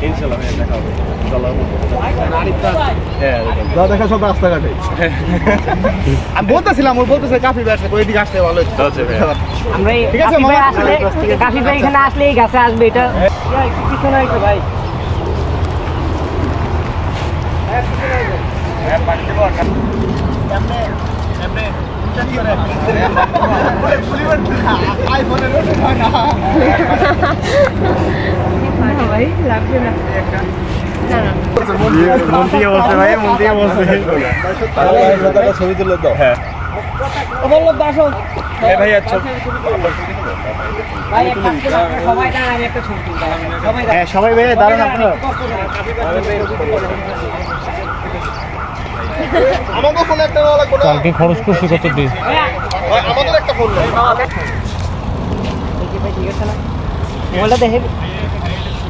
ইনশাআল্লাহ ভাই দেখা হবে যা দেখা সব রাস্তাঘাটে আমি বলতেছিলাম ওর বলতেছে কাফি ভাই আসলে ওইদিকে আসলে ভালো হতো আমরা ঠিক আছে, কাফি ভাই মামা। আসলে কাফি ভাই এখানে আসলে এই গাছে আসবে এটা একটু পিছনে আইতো ভাই ভাই লাগবে না মন দিয়ে বলছে ভাই মন দিয়ে বলছে ছবি তুলে দাও হ্যাঁ বললো দর্শক ভাই আচ্ছা ভাই একটা সবাই দাঁড়ান আমি একটা ছবি তুলতে সবাই হ্যাঁ সবাই ভাই দাঁড়ান আপনারা আমাদের ফোনে একটা ওলা করে কালকে খরচ করছি কত দিন আমাদের একটা ফোন ঠিক আছে না মোবাইলটা দেখে